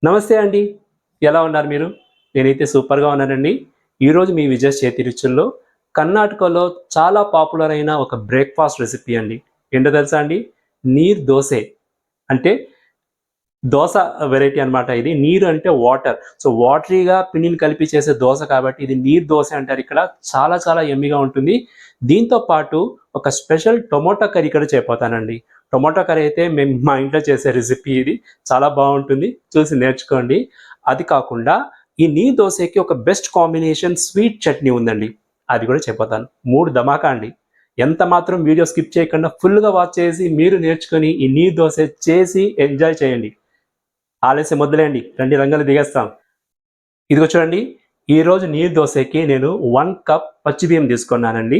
నమస్తే అండి. ఎలా ఉన్నారు మీరు? నేనైతే సూపర్‌గా ఉన్నానండి. ఈరోజు మీ విజయ్ చేతి రుచుల్లో కర్ణాటకలో చాలా పాపులర్ అయిన ఒక బ్రేక్‌ఫాస్ట్ రెసిపీ అండి. ఏంటో తెలుసా అండి? నీరు దోసె. అంటే దోస వెరైటీ అన్నమాట ఇది. నీరు అంటే వాటర్. సో, వాటరీగా పిండిని కలిపి చేసే దోస కాబట్టి ఇది నీరు దోస అంటారిక్కడ. చాలా చాలా యమ్మీగా ఉంటుంది. దీంతో పాటు ఒక స్పెషల్ టొమాటో కర్రీ కూడా చేయబోతానండి. టొమాటో కర్రీ అయితే మేము మా ఇంట్లో చేసే రెసిపీ ఇది. చాలా బావుంటుంది. చూసి నేర్చుకోండి. అది కాకుండా ఈ నీరు దోసకి ఒక బెస్ట్ కాంబినేషన్ స్వీట్ చట్నీ ఉందండి. అది కూడా చెప్పబోతాను. 3 ధమాకా అండి. ఎంత మాత్రం వీడియో స్కిప్ చేయకుండా ఫుల్‌గా వాచ్ చేసి మీరు నేర్చుకొని ఈ నీరు దోస చేసి ఎంజాయ్ చేయండి. ఆలస్యం వద్దులేండి. రండి రంగంలో దిగేస్తాం. ఇదిగో చూడండి. ఈరోజు నీరు దోసకి నేను 1 కప్ పచ్చి బియ్యం తీసుకున్నానండి.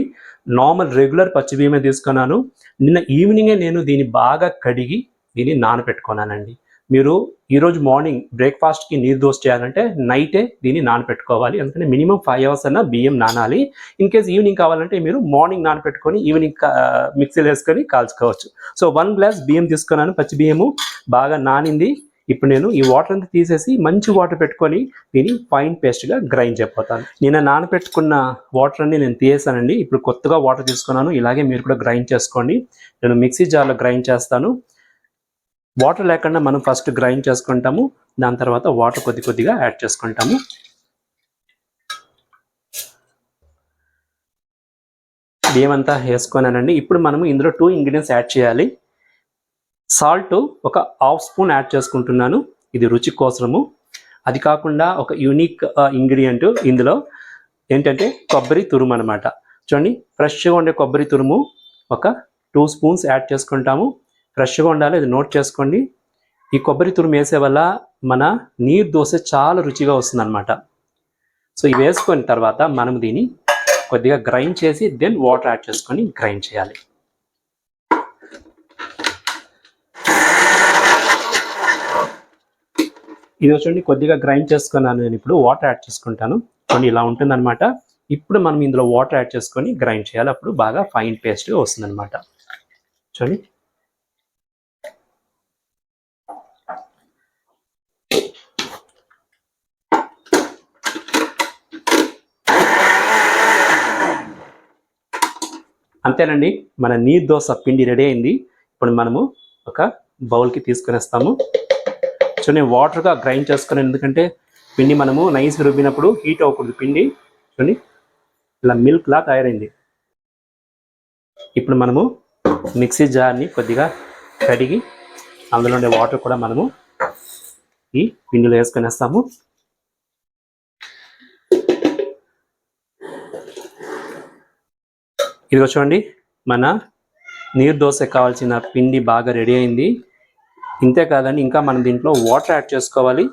నార్మల్ రెగ్యులర్ పచ్చి బియ్యమే తీసుకున్నాను. నిన్న ఈవినింగే నేను దీన్ని బాగా కడిగి దీన్ని నానబెట్టుకున్నానండి. మీరు ఈరోజు మార్నింగ్ బ్రేక్‌ఫాస్ట్‌కి నీరు దోస చేయాలంటే నైటే దీన్ని నానబెట్టుకోవాలి. ఎందుకంటే మినిమమ్ 5 అవర్స్ అన్నా బియ్యం నానాలి. ఇన్ కేస్ ఈవినింగ్ కావాలంటే మీరు మార్నింగ్ నానబెట్టుకొని ఈవినింగ్ మిక్సీలో వేసుకొని కాల్చుకోవచ్చు. సో, 1 గ్లాస్ బియ్యం తీసుకున్నాను. పచ్చి బియ్యము బాగా నానింది. ఇప్పుడు నేను ఈ వాటర్ అంతా తీసేసి మంచి వాటర్ పెట్టుకొని దీన్ని ఫైన్ పేస్ట్‌గా గ్రైండ్ చేయబోతాను. నిన్న నానబెట్టుకున్న వాటర్ అన్ని నేను తీసేసానండి. ఇప్పుడు కొత్తగా వాటర్ తీసుకున్నాను. ఇలాగే మీరు కూడా గ్రైండ్ చేసుకోండి. నేను మిక్సీ జార్‌లో గ్రైండ్ చేస్తాను. వాటర్ లేకుండా మనం ఫస్ట్ గ్రైండ్ చేసుకుంటాము. దాని తర్వాత వాటర్ కొద్ది కొద్దిగా యాడ్ చేసుకుంటాము. బియ్యం అంతా వేసుకున్నానండి. ఇప్పుడు మనము ఇందులో 2 ఇంగ్రీడియెంట్స్ యాడ్ చేయాలి. సాల్ట్ ఒక హాఫ్ స్పూన్ యాడ్ చేసుకుంటున్నాను. ఇది రుచి కోసము. అది కాకుండా ఒక యూనిక్ ఇంగ్రీడియంట్ ఇందులో ఏంటంటే కొబ్బరి తురుము అనమాట. చూడండి, ఫ్రెష్గా ఉండే కొబ్బరి తురుము ఒక 2 స్పూన్స్ యాడ్ చేసుకుంటాము. ఫ్రెష్గా ఉండాలి, ఇది నోట్ చేసుకోండి. ఈ కొబ్బరి తురుము వేసే వల్ల మన నీరు దోశ చాలా రుచిగా వస్తుంది అనమాట. సో ఇవి వేసుకున్న తర్వాత మనం దీన్ని కొద్దిగా గ్రైండ్ చేసి దెన్ వాటర్ యాడ్ చేసుకొని గ్రైండ్ చేయాలి. ఇది చూడండి, కొద్దిగా గ్రైండ్ చేసుకున్నాను. నేను ఇప్పుడు వాటర్ యాడ్ చేసుకుంటాను. చూడండి, ఇలా ఉంటుందన్నమాట. ఇప్పుడు మనం ఇందులో వాటర్ యాడ్ చేసుకొని గ్రైండ్ చేయాలి. అప్పుడు బాగా ఫైన్ పేస్ట్ వస్తుందన్నమాట. చూడండి, అంతేనండి. మన నీరు దోస పిండి రెడీ అయింది. ఇప్పుడు మనము ఒక బౌల్కి తీసుకునేస్తాము. చూడండి, వాటర్గా గ్రైండ్ చేసుకుని, ఎందుకంటే పిండి మనము నైస్ రుబ్బినప్పుడు హీట్ అవ్వకూడదు పిండి. చూడండి, ఇలా మిల్క్లా తయారైంది. ఇప్పుడు మనము మిక్సీ జార్ని కొద్దిగా కడిగి అందులో ఉండే వాటర్ కూడా మనము ఈ పిండిలో వేసుకునేస్తాము. ఇదిగో చూడండి, మన నీరు దోశకు కావాల్సిన పిండి బాగా రెడీ అయింది. ఇంతే కాదండి, ఇంకా మనం దీంట్లో వాటర్ యాడ్ చేసుకోవాలి.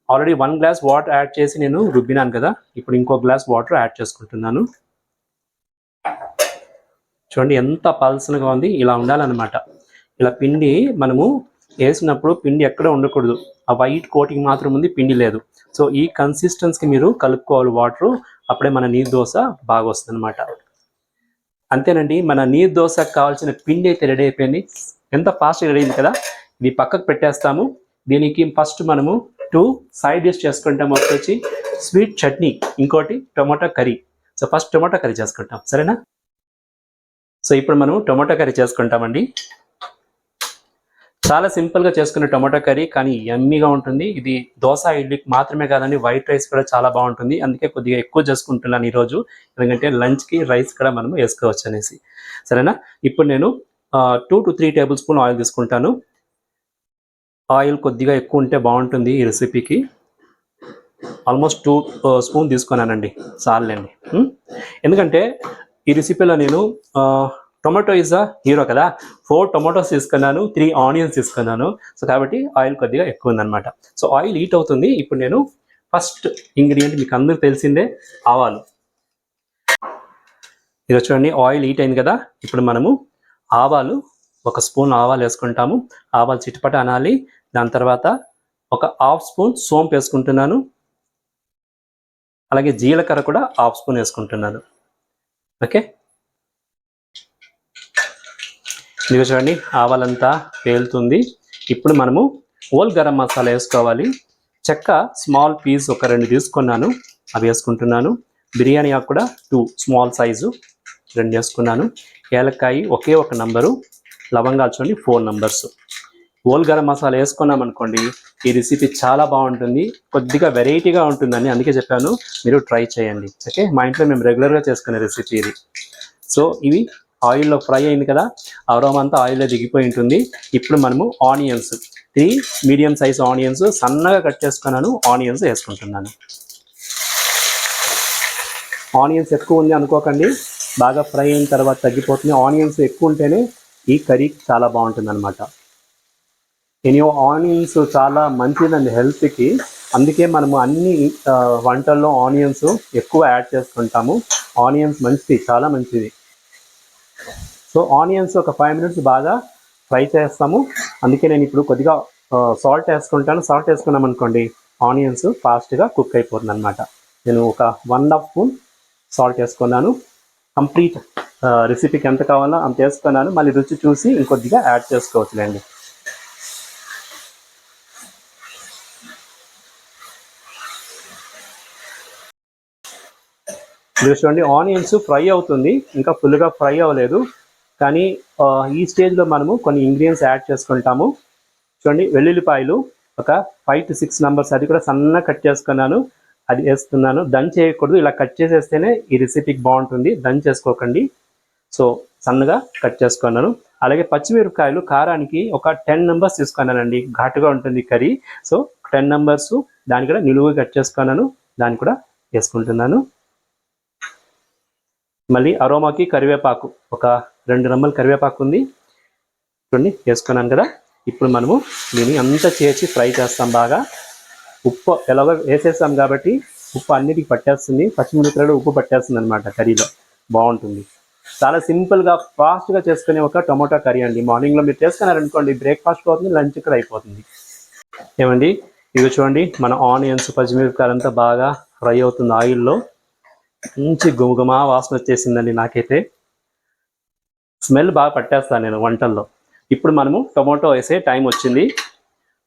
ఆల్రెడీ 1 గ్లాస్ వాటర్ యాడ్ చేసి నేను రుబ్బినాను కదా. ఇప్పుడు ఇంకో గ్లాస్ వాటర్ యాడ్ చేసుకుంటున్నాను. చూడండి, ఎంత పల్సనగా ఉంది. ఇలా ఉండాలన్నమాట. ఇలా పిండి మనము వేసినప్పుడు పిండి ఎక్కడ ఉండకూడదు. ఆ వైట్ కోటింగ్ మాత్రం ఉంది, పిండి లేదు. సో ఈ కన్సిస్టెన్సీకి మీరు కలుపుకోవాలి వాటరు. అప్పుడే మన నీరు దోశ బాగా వస్తుంది అనమాట. అంతేనండి, మన నీరు దోశకు కావాల్సిన పిండి అయితే రెడీ అయిపోయింది. ఎంత ఫాస్ట్గా రెడీ అయింది కదా. ఇది పక్కకు పెట్టేస్తాము. దీనికి ఫస్ట్ మనము 2 సైడ్ డిష్ చేసుకుంటాం. వచ్చి స్వీట్ చట్నీ, ఇంకోటి tomato curry. So first tomato curry చేసుకుంటాం, సరేనా? సో ఇప్పుడు మనం టొమాటో కర్రీ చేసుకుంటామండి. చాలా సింపుల్గా చేసుకునే టొమాటో కర్రీ, కానీ యమ్మీగా ఉంటుంది. ఇది దోశ ఇడ్లీకి మాత్రమే కాదండి, వైట్ రైస్ కూడా చాలా బాగుంటుంది. అందుకే కొద్దిగా ఎక్కువ చేసుకుంటున్నాను ఈరోజు. ఎందుకంటే లంచ్కి రైస్ కూడా మనం వేసుకోవచ్చు అనేసి, సరేనా? ఇప్పుడు నేను 2 to 3 టేబుల్ స్పూన్ ఆయిల్ తీసుకుంటాను. ఆయిల్ కొద్దిగా ఎక్కువ ఉంటే బాగుంటుంది ఈ రెసిపీకి. ఆల్మోస్ట్ 2 స్పూన్ తీసుకున్నానండి, చాలండి. ఎందుకంటే ఈ రెసిపీలో నేను టొమాటో ఈజ్ అ హీరో కదా. 4 టొమాటోస్ తీసుకున్నాను, 3 ఆనియన్స్ తీసుకున్నాను. సో కాబట్టి ఆయిల్ కొద్దిగా ఎక్కువ ఉందన్నమాట. సో ఆయిల్ హీట్ అవుతుంది. ఇప్పుడు నేను ఫస్ట్ ఇంగ్రీడియంట్ మీకు అందరూ తెలిసిందే, ఆవాలు. ఇది చూడండి, ఆయిల్ హీట్ అయింది కదా. ఇప్పుడు మనము ఆవాలు 1 స్పూన్ ఆవాలు వేసుకుంటాము. ఆవాలు చిటపట అనాలి. దాని తర్వాత ఒక హాఫ్ స్పూన్ సోంపు వేసుకుంటున్నాను. అలాగే జీలకర్ర కూడా హాఫ్ స్పూన్ వేసుకుంటున్నాను. ఓకే, ఇదిగో చూడండి, ఆవాలంతా పేలుతుంది. ఇప్పుడు మనము హోల్ గరం మసాలా వేసుకోవాలి. చెక్క స్మాల్ పీస్ ఒక 2 తీసుకున్నాను, అవి వేసుకుంటున్నాను. బిర్యానీ ఆకు కూడా 2 స్మాల్ సైజు 2 వేసుకున్నాను. ఏలక్కాయ ఒకే ఒక నంబరు, లవంగాలు చూడండి 4 నంబర్స్. హోల్ గరం మసాలా వేసుకున్నాం అనుకోండి, ఈ రెసిపీ చాలా బాగుంటుంది, కొద్దిగా వెరైటీగా ఉంటుందని అందుకే చెప్పాను, మీరు ట్రై చేయండి. ఓకే, మా ఇంట్లో మేము రెగ్యులర్గా చేసుకునే రెసిపీ ఇది. సో ఇవి ఆయిల్లో ఫ్రై అయింది కదా, అరోమా అంతా ఆయిల్లో దిగిపోయి ఉంటుంది. ఇప్పుడు మనము ఆనియన్స్ 3 మీడియం సైజ్ ఆనియన్స్ సన్నగా కట్ చేసుకున్నాను, ఆనియన్స్ వేసుకుంటున్నాను. ఆనియన్స్ ఎక్కువ ఉంది అనుకోకండి, బాగా ఫ్రై అయిన తర్వాత తగ్గిపోతుంది. ఆనియన్స్ ఎక్కువ ఉంటేనే ఈ కర్రీ చాలా బాగుంటుంది అనమాట. ఆనియన్స్ చాలా మంచిదండి హెల్త్కి, అందుకే మనము అన్ని వంటల్లో ఆనియన్స్ ఎక్కువ యాడ్ చేసుకుంటాము. ఆనియన్స్ మంచిది, చాలా మంచిది. సో ఆనియన్స్ ఒక 5 మినిట్స్ బాగా ఫ్రై చేస్తాము. అందుకే నేను ఇప్పుడు కొద్దిగా సాల్ట్ వేసుకుంటాను. సాల్ట్ వేసుకున్నాం అనుకోండి, ఆనియన్స్ ఫాస్ట్గా కుక్ అయిపోతుంది అనమాట. నేను ఒక 1.5 స్పూన్ సాల్ట్ వేసుకున్నాను. కంప్లీట్ రెసిపీకి ఎంత కావాలో అంత వేసుకున్నాను. మళ్ళీ రుచి చూసి ఇంకొద్దిగా యాడ్ చేసుకోవచ్చులేండి. చూడండి ఆనియన్స్ ఫ్రై అవుతుంది, ఇంకా ఫుల్గా ఫ్రై అవ్వలేదు. కానీ ఈ స్టేజ్లో మనము కొన్ని ఇంగ్రీడియంట్స్ యాడ్ చేసుకుంటాము. చూడండి, వెల్లుల్లిపాయలు ఒక 5 to 6 నంబర్స్, అది కూడా సన్నగా కట్ చేసుకున్నాను, అది వేస్తున్నాను. దంచి చేయకూడదు, ఇలా కట్ చేసేస్తేనే ఈ రెసిపీకి బాగుంటుంది, దంచి చేసుకోకండి. సో సన్నగా కట్ చేసుకున్నాను. అలాగే పచ్చిమిరపకాయలు కారానికి ఒక 10 నంబర్స్ తీసుకున్నానండి, ఘాటుగా ఉంటుంది కర్రీ. సో 10 నంబర్స్ దాన్ని కూడా నిలువుగా కట్ చేసుకున్నాను, దాన్ని కూడా వేసుకుంటున్నాను. మళ్ళీ అరోమాకి కరివేపాకు ఒక 2 రెమ్మలు కరివేపాకు ఉంది, చూడండి వేసుకున్నాను కదా. ఇప్పుడు మనము దీన్ని అంతా చేసి ఫ్రై చేస్తాం బాగా. ఉప్పు ఎలాగో వేసేస్తాం కాబట్టి ఉప్పు అన్నిటికి పట్టేస్తుంది, పచ్చిమిరపకాయలు ఉప్పు పట్టేస్తుంది అనమాట, కర్రీలో బాగుంటుంది. చాలా సింపుల్గా ఫాస్ట్గా చేసుకునే ఒక టొమాటో కర్రీ అండి. మార్నింగ్లో మీరు చేసుకున్నారనుకోండి, బ్రేక్ఫాస్ట్ అవుతుంది, లంచ్ కూడా అయిపోతుంది. ఏమండి, ఇవి చూడండి, మన ఆనియన్స్ పచ్చిమిరపకాయలు అంతా బాగా ఫ్రై అవుతుంది ఆయిల్లో. మంచి గుమగుమా వాసన వచ్చేసిందండి, నాకైతే స్మెల్ బాగా పట్టేస్తాను నేను వంటల్లో. ఇప్పుడు మనము టొమాటో వేసే టైం వచ్చింది.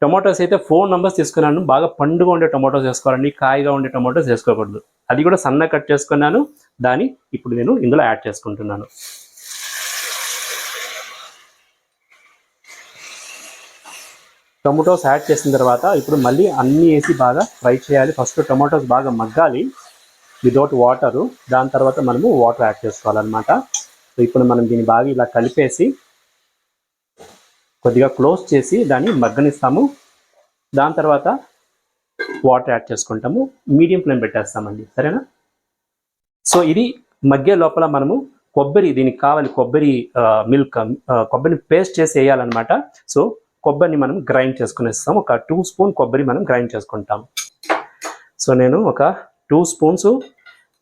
టొమాటోస్ అయితే 4 నంబర్స్ తీసుకున్నాను. బాగా పండుగ ఉండే టొమాటోస్ వేసుకోవాలండి, కాయగా ఉండే టొమాటోస్ వేసుకోకూడదు. అది కూడా సన్నగా కట్ చేసుకున్నాను, దాన్ని ఇప్పుడు నేను ఇందులో యాడ్ చేసుకుంటున్నాను. టొమాటోస్ యాడ్ చేసిన తర్వాత ఇప్పుడు మళ్ళీ అన్నీ వేసి బాగా ఫ్రై చేయాలి. ఫస్ట్ టొమాటోస్ బాగా మగ్గాలి వితౌట్ వాటరు, దాని తర్వాత మనము వాటర్ యాడ్ చేసుకోవాలన్నమాట. సో ఇప్పుడు మనం దీన్ని బాగా ఇలా కలిపేసి కొద్దిగా క్లోజ్ చేసి దాన్ని మగ్గనిస్తాము. దాని తర్వాత వాటర్ యాడ్ చేసుకుంటాము, మీడియం ఫ్లేమ్ పెట్టేస్తామండి, సరేనా. సో ఇది మగ్గే లోపల మనము కొబ్బరి, దీనికి కావాలి కొబ్బరి మిల్క్, కొబ్బరిని పేస్ట్ చేసి వేయాలన్నమాట. సో కొబ్బరిని మనం గ్రైండ్ చేసుకుని ఇస్తాం. ఒక 2 స్పూన్ కొబ్బరి మనం గ్రైండ్ చేసుకుంటాం. సో నేను ఒక 2 స్పూన్స్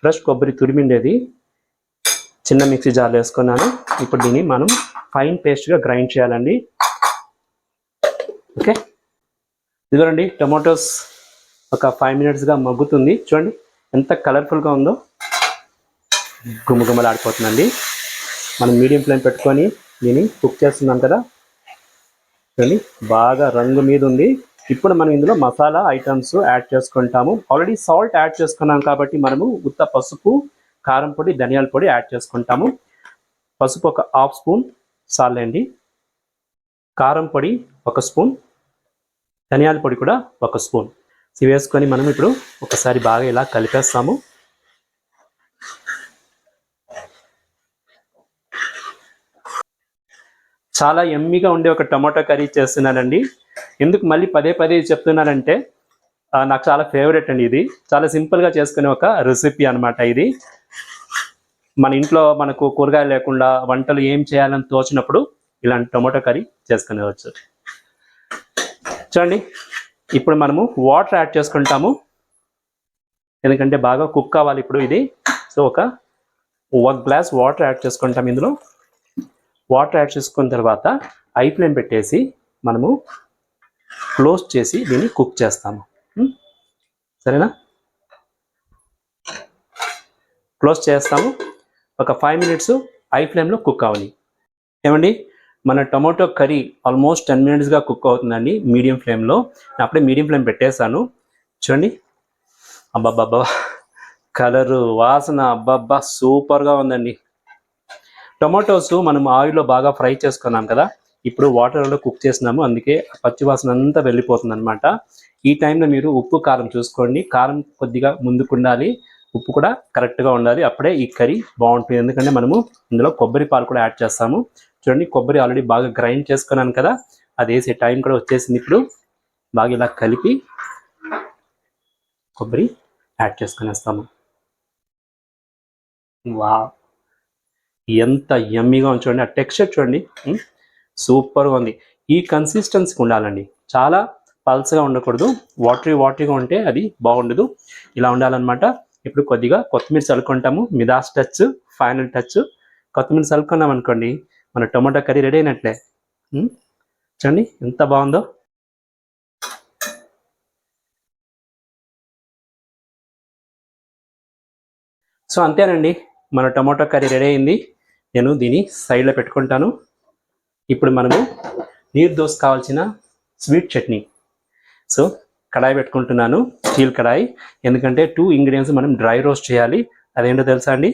ఫ్రెష్ కొబ్బరి తురిమిండేది చిన్న మిక్సీ జార్లో వేసుకున్నాను. ఇప్పుడు దీన్ని మనం ఫైన్ పేస్ట్గా గ్రైండ్ చేయాలండి. ఓకే, ఇదిగోండి టొమాటోస్ ఒక 5 మినిట్స్గా మగ్గుతుంది. చూడండి ఎంత కలర్ఫుల్గా ఉందో, గుమగుమలాడిపోతుందండి. మనం మీడియం ఫ్లేమ్ పెట్టుకొని దీన్ని కుక్ చేస్తున్నాం కదా. చూడండి బాగా రంగు మీద ఉంది. ఇప్పుడు మనం ఇందులో మసాలా ఐటమ్స్ యాడ్ చేసుకుంటాము. ఆల్రెడీ సాల్ట్ యాడ్ చేసుకున్నాం కాబట్టి మనము ఉత్త పసుపు, కారం పొడి, ధనియాల పొడి యాడ్ చేసుకుంటాము. పసుపు ఒక 1/2 స్పూన్ చాలండి, కారం పొడి 1 స్పూన్, ధనియాల పొడి కూడా 1 స్పూన్ ఇవి వేసుకొని మనం ఇప్పుడు ఒకసారి బాగా ఇలా కలిపేస్తాము. చాలా యమ్మీగా ఉండే ఒక టమాటో కర్రీ చేస్తున్నానండి. ఎందుకు మళ్ళీ పదే పదే చెప్తున్నానంటే నాకు చాలా ఫేవరెట్ అండి. ఇది చాలా సింపుల్గా చేసుకునే ఒక రెసిపీ అనమాట. ఇది మన ఇంట్లో మనకు కూరగాయలు లేకుండా వంటలు ఏం చేయాలని తోచినప్పుడు ఇలాంటి టమాటో కర్రీ చేసుకునేవచ్చు. చూడండి ఇప్పుడు మనము వాటర్ యాడ్ చేసుకుంటాము, ఎందుకంటే బాగా కుక్ కావాలి ఇప్పుడు ఇది. సో ఒక 1 గ్లాస్ వాటర్ యాడ్ చేసుకుంటాం. ఇందులో వాటర్ యాడ్ చేసుకున్న తర్వాత హై ఫ్లేమ్ పెట్టేసి మనము క్లోజ్ చేసి దీన్ని కుక్ చేస్తాము, సరేనా. క్లోజ్ చేస్తాము, ఒక 5 మినిట్స్ హై ఫ్లేమ్లో కుక్ అవ్వాలి. ఏమండి, మన టొమాటో కర్రీ ఆల్మోస్ట్ 10 మినిట్స్గా కుక్ అవుతుందండి మీడియం ఫ్లేమ్లో. నేను అప్పుడే మీడియం ఫ్లేమ్ పెట్టేశాను. చూడండి, అబ్బబ్బబ్బా, కలరు, వాసన, అబ్బబ్బా, సూపర్గా ఉందండి. టొమాటోస్ మనం ఆయిల్లో బాగా ఫ్రై చేసుకున్నాం కదా, ఇప్పుడు వాటర్లో కుక్ చేసినాము, అందుకే పచ్చివాసన అంతా వెళ్ళిపోతుంది అనమాట. ఈ టైంలో మీరు ఉప్పు కారం చూసుకోండి. కారం కొద్దిగా ముందుకు ఉండాలి, ఉప్పు కూడా కరెక్ట్గా ఉండాలి, అప్పుడే ఈ కర్రీ బాగుంటుంది. ఎందుకంటే మనము ఇందులో కొబ్బరి పాలు కూడా యాడ్ చేస్తాము. చూడండి, కొబ్బరి ఆల్రెడీ బాగా గ్రైండ్ చేసుకున్నాను కదా, అది వేసే టైం కూడా వచ్చేసింది. ఇప్పుడు బాగా ఇలా కలిపి కొబ్బరి యాడ్ చేసుకునేస్తాము. వా, ఎంత యమ్మీగా ఉంది చూడండి, ఆ టెక్స్చర్ చూడండి, సూపర్గా ఉంది. ఈ కన్సిస్టెన్సీకి ఉండాలండి, చాలా పల్స్గా ఉండకూడదు, వాటరీగా ఉంటే అది బాగుండదు. ఇలా ఉండాలన్నమాట. ఇప్పుడు కొద్దిగా కొత్తిమీర చల్లుకుంటాము, మిదాస్ టచ్, ఫైనల్ టచ్. కొత్తిమీర చల్లుకున్నాం అనుకోండి, మన టొమాటో కర్రీ రెడీ అయినట్లే. చూడండి ఎంత బాగుందో. సో అంతేనండి, మన టొమాటో కర్రీ రెడీ అయింది. నేను దీన్ని సైడ్లో పెట్టుకుంటాను. ఇప్పుడు మనము నీరు దోశ కావాల్సిన స్వీట్ చట్నీ. సో కడాయి పెట్టుకుంటున్నాను, స్టీల్ కడాయి. ఎందుకంటే 2 ఇంగ్రీడియంట్స్ మనం డ్రై రోస్ట్ చేయాలి. అదేంటో తెలుసా అండి?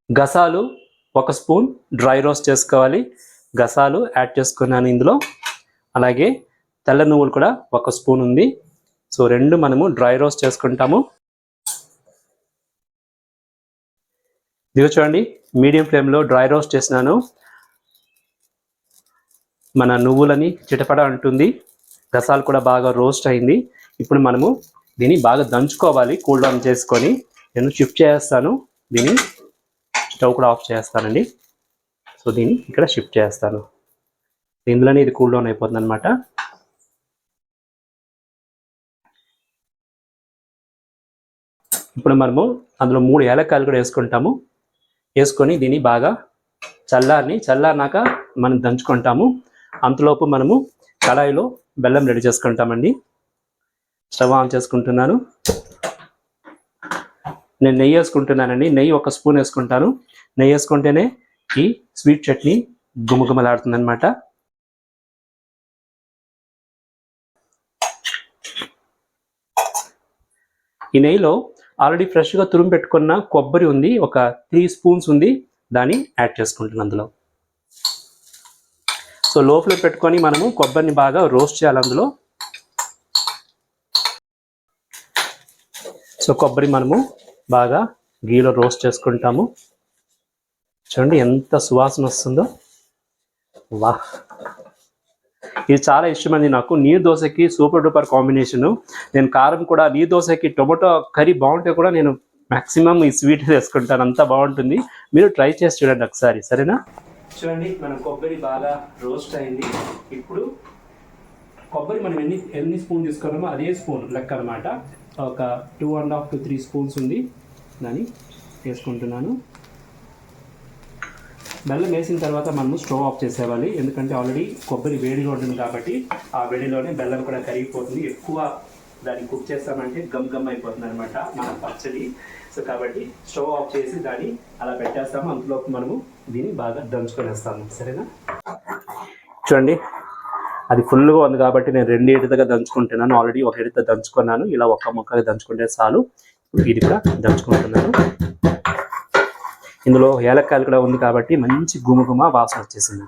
గసాలు 1 స్పూన్ డ్రై రోస్ట్ చేసుకోవాలి. గసాలు యాడ్ చేసుకున్నాను ఇందులో. అలాగే తెల్ల నువ్వులు కూడా 1 స్పూన్ ఉంది. సో 2 మనము డ్రై రోస్ట్ చేసుకుంటాము. ఇదిగో చూడండి, మీడియం ఫ్లేమ్లో డ్రై రోస్ట్ చేసినాను. మన నువ్వులని చిటపట అంటుంది, గసాలు కూడా బాగా రోస్ట్ అయింది. ఇప్పుడు మనము దీన్ని బాగా దంచుకోవాలి, కూల్ డౌన్ చేసుకొని. నేను షిఫ్ట్ చేస్తాను, దీన్ని స్టవ్ కూడా ఆఫ్ చేస్తానండి. సో దీన్ని ఇక్కడ షిఫ్ట్ చేస్తాను, ఇందులోనే ఇది కూల్ డౌన్ అయిపోతుంది అనమాట. ఇప్పుడు మనము అందులో 3 ఏలక్కాయలు కూడా వేసుకుంటాము. వేసుకొని దీన్ని బాగా చల్లారినాక మనం దంచుకుంటాము. అంతలోపు మనము కడాయిలో బెల్లం రెడీ చేసుకుంటామండి. స్టవ్ ఆన్ చేసుకుంటున్నాను. నేను నెయ్యి వేసుకుంటున్నానండి. నెయ్యి 1 స్పూన్ వేసుకుంటాను. నెయ్యి వేసుకుంటేనే ఈ స్వీట్ చట్నీ గుమగుమలాడుతుంది అనమాట. ఈ నెయ్యిలో ఆల్రెడీ ఫ్రెష్గా తురుము పెట్టుకున్న కొబ్బరి ఉంది, ఒక 3 స్పూన్స్ ఉంది, దాన్ని యాడ్ చేసుకుంటున్నాను అందులో. సో లోపల పెట్టుకొని మనము కొబ్బరిని బాగా రోస్ట్ చేయాలి అందులో. సో కొబ్బరి మనము బాగా గీలో రోస్ట్ చేసుకుంటాము. చూడండి ఎంత సువాసన వస్తుందో, వా. ఇది చాలా ఇష్టమండి నాకు. నీరు దోశకి సూపర్ డూపర్ కాంబినేషను. నేను కారం కూడా, నీరు దోశకి టొమాటో కర్రీ బాగుంటే కూడా నేను మ్యాక్సిమం ఈ స్వీట్ వేసుకుంటాను, అంతా బాగుంటుంది. మీరు ట్రై చేసి చూడండి ఒకసారి, సరేనా? చూడండి, మన కొబ్బరి బాగా రోస్ట్ అయింది. ఇప్పుడు కొబ్బరి మనం ఎన్ని స్పూన్ తీసుకున్నామో అదే స్పూన్ లెక్క అనమాట. ఒక 2.5 to 3 స్పూన్స్ ఉంది, దాన్ని వేసుకుంటున్నాను. బెల్లం వేసిన తర్వాత మనము స్టవ్ ఆఫ్ చేసేవాలి, ఎందుకంటే ఆల్రెడీ కొబ్బరి వేడిగా ఉంటుంది కాబట్టి ఆ వేడిలోనే బెల్లం కూడా కరిగిపోతుంది. ఎక్కువ దాన్ని కుక్ చేస్తామంటే గమ్ అయిపోతుంది అనమాట మన పచ్చడి. సో కాబట్టి స్టవ్ ఆఫ్ చేసి దాన్ని అలా పెట్టేస్తాము. అంతలోపు మనము దీన్ని బాగా దంచుకొనేస్తాము, సరేనా? చూడండి, అది ఫుల్గా ఉంది కాబట్టి నేను 2 ఎడతగా దంచుకుంటున్నాను. ఆల్రెడీ 1 ఎడత దంచుకున్నాను, ఇలా 1 ముక్కగా దంచుకుంటే చాలు. ఇది కూడా దంచుకుంటున్నాను. ఇందులో ఏలక్కాయలు కూడా ఉంది కాబట్టి మంచి గుమగుమ వాసన వచ్చేసింది.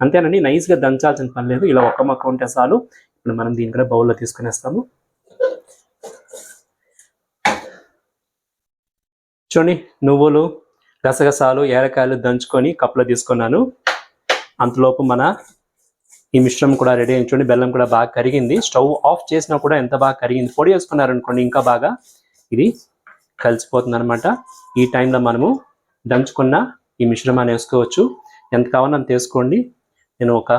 అంతేనండి, నైస్గా దంచాల్సిన పని లేదు, ఇలా 1 ముక్క ఉంటే చాలు. ఇప్పుడు మనం దీన్ని కూడా బౌల్లో తీసుకునేస్తాము. చూడండి, నువ్వులు, గసగసాలు, ఏలకాయలు దంచుకొని కప్పులో తీసుకున్నాను. అంతలోపు మన ఈ మిశ్రమం కూడా రెడీ అయింది. చూడండి, బెల్లం కూడా బాగా కరిగింది. స్టవ్ ఆఫ్ చేసినా కూడా ఎంత బాగా కరిగింది. పొడి వేసుకున్నారనుకోండి ఇంకా బాగా ఇది కలిసిపోతుంది అనమాట. ఈ టైంలో మనము దంచుకున్న ఈ మిశ్రమాన్ని వేసుకోవచ్చు. ఎంత కావాలో అంత వేసుకోండి. నేను ఒక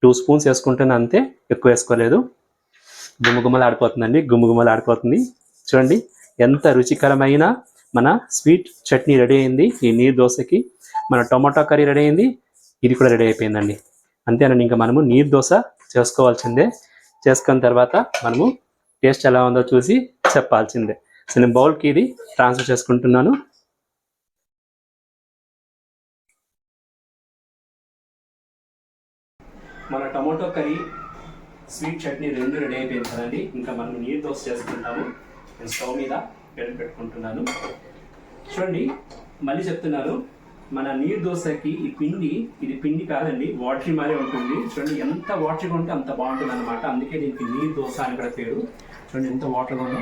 2 స్పూన్స్ వేసుకుంటున్నా, అంతే, ఎక్కువ వేసుకోలేదు. గుమగుమలు ఆడిపోతుందండి, గుమగుమలు ఆడిపోతుంది. చూడండి ఎంత రుచికరమైన మన స్వీట్ చట్నీ రెడీ అయింది. ఈ నీరు దోశకి మన టొమాటో కర్రీ రెడీ అయింది, ఇది కూడా రెడీ అయిపోయిందండి. అంతేనండి, ఇంకా మనము నీరు దోశ చేసుకోవాల్సిందే. చేసుకున్న తర్వాత మనము టేస్ట్ ఎలా ఉందో చూసి చెప్పాల్సిందే. సో నేను బౌల్కి ఇది ట్రాన్స్ఫర్ చేసుకుంటున్నాను. మన టొమాటో కర్రీ స్వీట్ చట్నీ రెండు రెడీ అయిపోయింది కదండి. ఇంకా మనం నీరు దోశ చేసుకుంటాము. నేను స్టవ్ మీద పెట్టుకుంటున్నాను. చూడండి, మళ్ళీ చెప్తున్నాను, మన నీరు దోశకి ఈ పిండి, ఇది పిండి కాదండి, వాటరీ మారే ఉంటుంది. చూడండి ఎంత వాటరీగా ఉంటే అంత బాగుంటుంది అనమాట. అందుకే దీనికి నీరు దోశ అని కూడా పేరు. చూడండి ఎంత వాటర్గా ఉందో,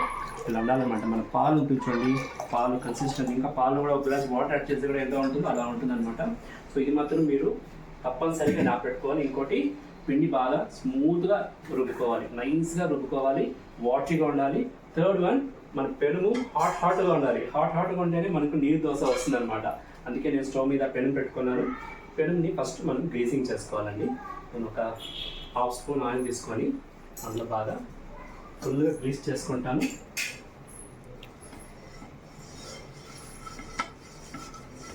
ఇలా ఉండాలన్నమాట. మన పాలు ఉంటుంది చూడండి, పాలు కన్సిస్టెంట్, ఇంకా పాలు కూడా ఒక గ్లాస్ వాటర్ యాడ్ చేస్తే కూడా ఎంత ఉంటుందో అలా ఉంటుంది అనమాట. సో ఇది మాత్రం మీరు తప్పనిసరిగా పెట్టుకోవాలి. ఇంకోటి, పిండి బాగా స్మూత్గా రుబ్బుకోవాలి, నైస్గా రుబ్బుకోవాలి, వాటరీగా ఉండాలి. థర్డ్ వన్, మన పెనుము హాట్గా ఉండాలి. హాట్గా ఉంటేనే మనకు నీరు దోశ వస్తుంది అనమాట. అందుకే నేను స్టవ్ మీద పెనుము పెట్టుకున్నాను. పెనుముని ఫస్ట్ మనం గ్రీసింగ్ చేసుకోవాలండి. నేను ఒక హాఫ్ స్పూన్ ఆయిల్ తీసుకొని అందులో బాగా ఫుల్గా గ్రీస్ చేసుకుంటాను.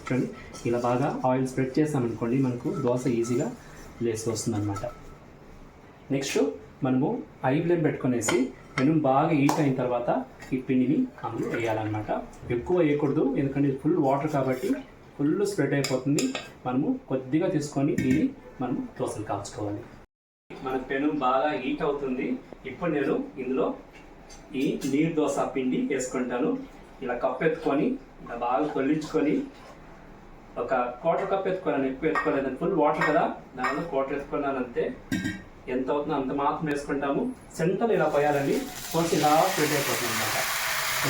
చూడండి, ఇలా బాగా ఆయిల్ స్ప్రెడ్ చేసామనుకోండి, మనకు దోశ ఈజీగా లేసి వస్తుంది అనమాట. నెక్స్ట్ మనము హై ఫ్లేమ్ పెట్టుకునేసి పెనుము బాగా హీట్ అయిన తర్వాత ఈ పిండిని అందులో వేయాలన్నమాట. ఎక్కువ వేయకూడదు, ఎందుకంటే ఇది ఫుల్ వాటర్ కాబట్టి ఫుల్ స్ప్రెడ్ అయిపోతుంది. మనము కొద్దిగా తీసుకొని దీన్ని మనము దోశలు కాల్చుకోవాలి. మన పెనుము బాగా హీట్ అవుతుంది. ఇప్పుడు నేను ఇందులో ఈ నీరు దోశ పిండి వేసుకుంటాను. ఇలా కప్ ఎత్తుకొని ఇలా బాగా కొల్లించుకొని, ఒక క్వార్టర్ కప్ ఎత్తుకోవాలని, ఎక్కువ ఎత్తుకోలేదని, ఫుల్ వాటర్ కదా, దానివల్ల క్వార్టర్ ఎత్తుకున్నాను అంతే. ఎంత అవుతుందో అంత మాత్రం వేసుకుంటాము. సెంటర్ ఇలా పోయాలని కొంచెం ఇలా స్ప్రెడ్ అయిపోతుంది అనమాట.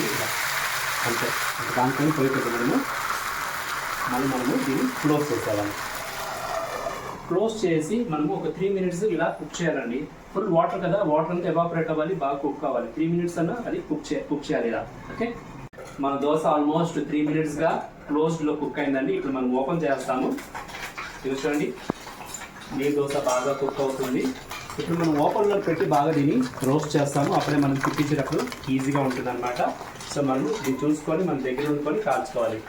ఇలా అంతే, దాంట్లో పోయిపోతుంది. మనము దీన్ని క్లోజ్ చేసేయాలి. క్లోజ్ చేసి మనము ఒక 3 minutes ఇలా కుక్ చేయాలండి. ఫుల్ వాటర్ కదా, వాటర్ అంతా ఎవాపరేట్ అవ్వాలి, బాగా కుక్ అవ్వాలి. 3 minutes అన్నా అది కుక్ చేయాలి ఇలా. ఓకే, మన దోశ ఆల్మోస్ట్ 3 minutesగా క్లోజ్డ్లో కుక్ అయిందండి. ఇప్పుడు మనం ఓపెన్ చేస్తాము. చూడండి, నీరు దోశ బాగా కుక్ అవుతుంది. ఇప్పుడు మనం ఓపెన్లో పెట్టి బాగా దీన్ని రోస్ట్ చేస్తాము. అప్పుడే మనం తిప్పించేటప్పుడు ఈజీగా ఉంటుంది అనమాట. సో మనం దీన్ని చూసుకొని మన దగ్గర ఉండుకొని కాల్చుకోవాలి.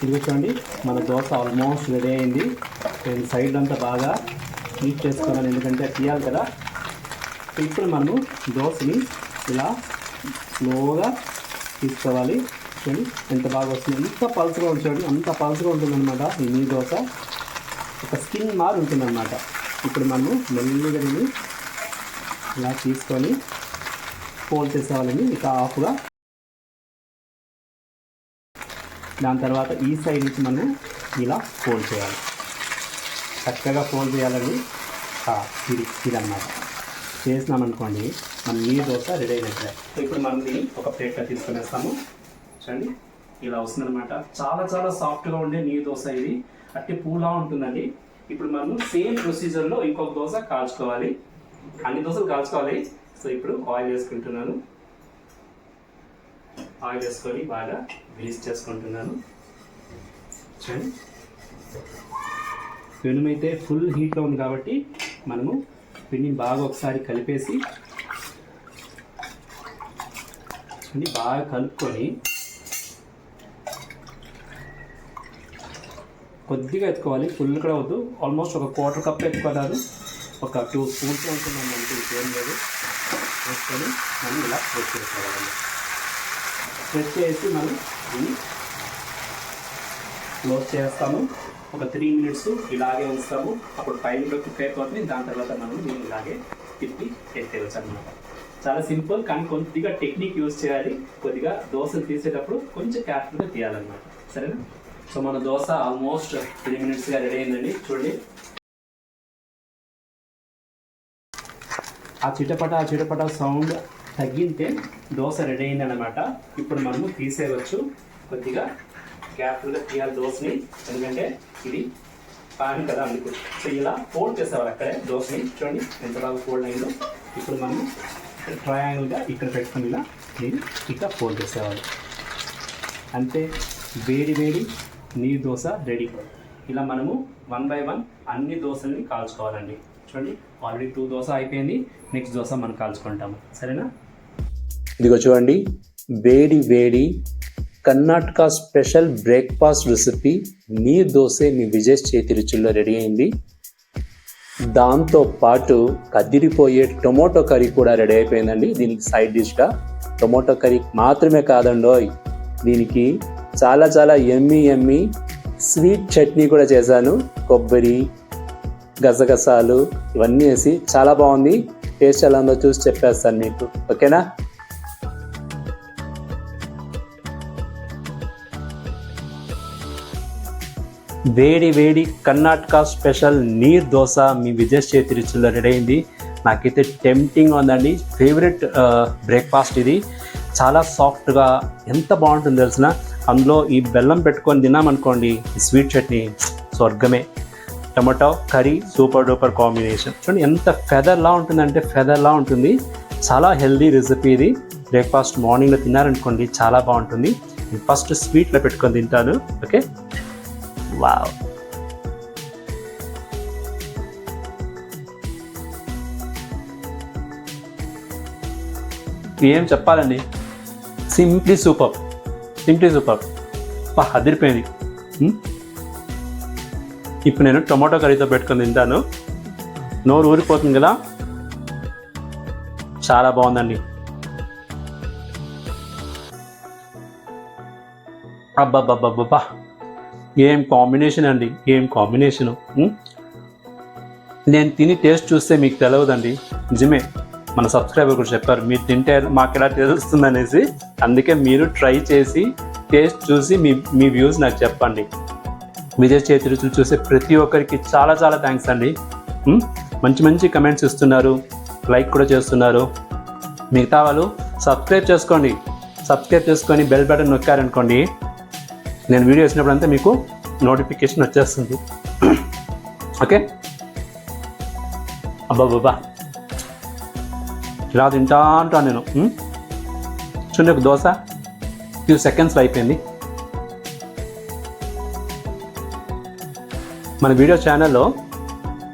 ఇది చూడండి, మన దోశ ఆల్మోస్ట్ రెడీ అయింది. నేను సైడ్ అంతా బాగా హీట్ చేసుకోవాలి, ఎందుకంటే తీయాలి కదా. ఇప్పుడు మనము దోశని ఇలా స్లోగా తీసుకోవాలి. చూడండి ఎంత బాగా వస్తుంది, ఎంత పల్స్గా ఉంటుంది, అంత పల్స్గా ఉంటుందన్నమాట ఈ నీరు దోశ. ఒక స్కిన్ మార్ ఉంటుందన్నమాట. ఇప్పుడు మనము మెల్లిగా దీన్ని ఇలా తీసుకొని ఫోల్డ్ చేసేవాళ్ళని ఇక హాఫ్గా. దాని తర్వాత ఈ సైడ్ నుంచి మనం ఇలా ఫోల్డ్ చేయాలి, చక్కగా ఫోల్డ్ చేయాలని. ఇది అన్నమాట. చేసినామనుకోండి మన నీరు దోశ రెడీ అయినట్లే. ఇప్పుడు మనం దీన్ని ఒక ప్లేట్గా తీసుకునేస్తాము. చూడండి ఇలా వస్తుందన్నమాట. చాలా చాలా సాఫ్ట్గా ఉండే నీరు దోశ ఇది, అట్టి పూలా ఉంటుందండి. ఇప్పుడు మనం సేమ్ ప్రొసీజర్లో ఇంకొక దోశ కాల్చుకోవాలి. అన్ని దోశలు కాల్చుకోవాలి. సో ఇప్పుడు ఆయిల్ వేసుకుంటున్నాను. ఆయిల్ వేసుకొని బాగా గ్రీస్ చేసుకుంటున్నాను. చూడండి, పెనుము అయితే ఫుల్ హీట్లో ఉంది కాబట్టి మనము పిండిని బాగా ఒకసారి కలిపేసి చూడండి బాగా కలుపుకొని కొద్దిగా ఎత్తుకోవాలి, ఫుల్ కూడా వద్దు. ఆల్మోస్ట్ ఒక క్వార్టర్ కప్ ఎత్తుకోవాలి, ఒక 2 spoons ఉంటుందండి, అంటే ఇంకేం లేదు. వేసుకొని మనం ఇలా ప్రెస్ చేసుకోవాలి. ప్రెస్ చేసి మనం దీన్ని క్లోజ్ చేస్తాము. ఒక 3 minutes ఇలాగే ఉంచుతాము. అప్పుడు పైన కుక్ అయిపోతుంది. దాని తర్వాత మనం దీన్ని ఇలాగే తిప్పి ఎత్తేయచ్చు అనమాట. చాలా సింపుల్, కానీ కొద్దిగా టెక్నిక్ యూజ్ చేయాలి. కొద్దిగా దోశలు తీసేటప్పుడు కొంచెం కేర్ఫుల్గా తీయాలన్నమాట. సరేనా? సో మన దోశ ఆల్మోస్ట్ 3 minutesగా రెడీ అయిందండి. చూడండి, ఆ చిటపట సౌండ్ తగ్గితే దోశ రెడీ అయింది అనమాట. ఇప్పుడు మనము తీసేయవచ్చు. కొద్దిగా కేర్ఫుల్గా తీయాలి దోశని, ఎందుకంటే ఇది పాన్ కదా అందుకు. సో ఇలా ఫోల్డ్ చేసేవారు అక్కడే దోశని. చూడండి ఎంత బాగా ఫోల్డ్ అయిందో. ఇప్పుడు మనం ట్రయాంగిల్గా ఇక్కడ పెట్టుకుని ఇలా దీన్ని ఇక్కడ ఫోల్డ్ చేసేవారు. అంతే, వేడి వేడి నీరు దోశ రెడీ. ఇలా మనము 1 by 1 అన్ని దోశల్ని కాల్చుకోవాలండి. చూడండి, ఆల్రెడీ 2 దోశ అయిపోయింది. నెక్స్ట్ దోశ మనం కాల్చుకుంటాము. సరేనా? ఇదిగో చూడండి, వేడి వేడి కర్ణాటక స్పెషల్ బ్రేక్ఫాస్ట్ రెసిపీ నీరు దోశ మీ విజయ్ చేతి రుచుల్లో రెడీ అయింది. దాంతో పాటు కదిరిపోయే టొమాటో కర్రీ కూడా రెడీ అయిపోయిందండి. దీనికి సైడ్ డిష్గా టొమాటో కర్రీ మాత్రమే కాదండోయ్, దీనికి చాలా చాలా ఎమ్మీ స్వీట్ చట్నీ కూడా చేశాను. కొబ్బరి, గసగసాలు ఇవన్నీ వేసి చాలా బాగుంది. టేస్ట్ ఎలా ఉందో చూసి చెప్పేస్తాను మీకు, ఓకేనా? వేడి వేడి కర్ణాటక స్పెషల్ నీర్ దోశ మీ విజయ్ చేతి రుచుల్లో రెడీ అయింది. నాకైతే టెంప్టింగ్ ఉందండి. ఫేవరెట్ బ్రేక్ఫాస్ట్ ఇది. చాలా సాఫ్ట్గా ఎంత బాగుంటుంది తెలిసిన. అందులో ఈ బెల్లం పెట్టుకొని తిన్నామనుకోండి, ఈ స్వీట్ చట్నీ స్వర్గమే. Tomato curry super duper combination. చూడండి ఎంత ఫెదర్లా ఉంటుందంటే ఫెదర్లా ఉంటుంది. చాలా హెల్దీ రెసిపీ ఇది. బ్రేక్ఫాస్ట్ మార్నింగ్లో తిన్నారనుకోండి చాలా బాగుంటుంది. ఫస్ట్ స్వీట్లో పెట్టుకొని తింటాను, ఓకే? వావ్, ఏం చెప్పాలండి, సింప్లీ సూపర్, సింప్లీ సూపర్. అదిరిపోయింది. ఇప్పుడు నేను టొమాటో కర్రీతో పెట్టుకొని తింటాను. నోరు ఊరిపోతుంది కదా, చాలా బాగుందండి. అబ్బాబ్బాబ్బా, ఏం కాంబినేషన్ అండి, ఏం కాంబినేషను. నేను తిని టేస్ట్ చూస్తే మీకు తెలియదండి. నిజమే, మన సబ్స్క్రైబర్ కూడా చెప్పారు మీరు తింటే మాకు ఎలా తెలుస్తుంది అనేసి. అందుకే మీరు ట్రై చేసి టేస్ట్ చూసి మీ వ్యూస్ నాకు చెప్పండి. విజయ్ చేతి రుచులు చూసే ప్రతి ఒక్కరికి చాలా చాలా థ్యాంక్స్ అండి. మంచి మంచి కమెంట్స్ ఇస్తున్నారు, లైక్ కూడా చేస్తున్నారు. మిగతా వాళ్ళు సబ్స్క్రైబ్ చేసుకోండి. సబ్స్క్రైబ్ చేసుకొని బెల్ బటన్ నొక్కారనుకోండి, నేను వీడియో వేసినప్పుడంతా మీకు నోటిఫికేషన్ వచ్చేస్తుంది, ఓకే? అబ్బాబ్బా, ఇలా తింటా అంటాను నేను. చూడండి, ఒక దోశ ఫ్యూ సెకండ్స్లో అయిపోయింది. మన వీడియో ఛానల్లో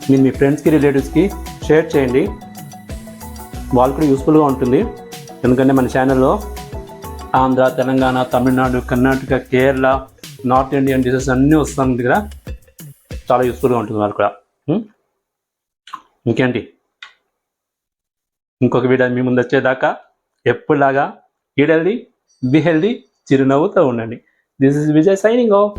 మీరు మీ ఫ్రెండ్స్కి రిలేటివ్స్కి షేర్ చేయండి, వాళ్ళు కూడా యూస్ఫుల్గా ఉంటుంది. ఎందుకంటే మన ఛానల్లో Andhra, Telangana, Tamil Nadu, Karnataka, Kerala, north Indian dishes అన్నీ వస్తుంది కదా, చాలా యూస్ఫుల్గా ఉంటుంది వాళ్ళు కూడా. ఇంకేంటి, ఇంకొక వీడియో మీ ముందు వచ్చేదాకా ఎప్పుడులాగా ఈట్ హెల్దీ, బి హెల్దీ, చిరునవ్వుతో ఉండండి. This is Vijay signing off.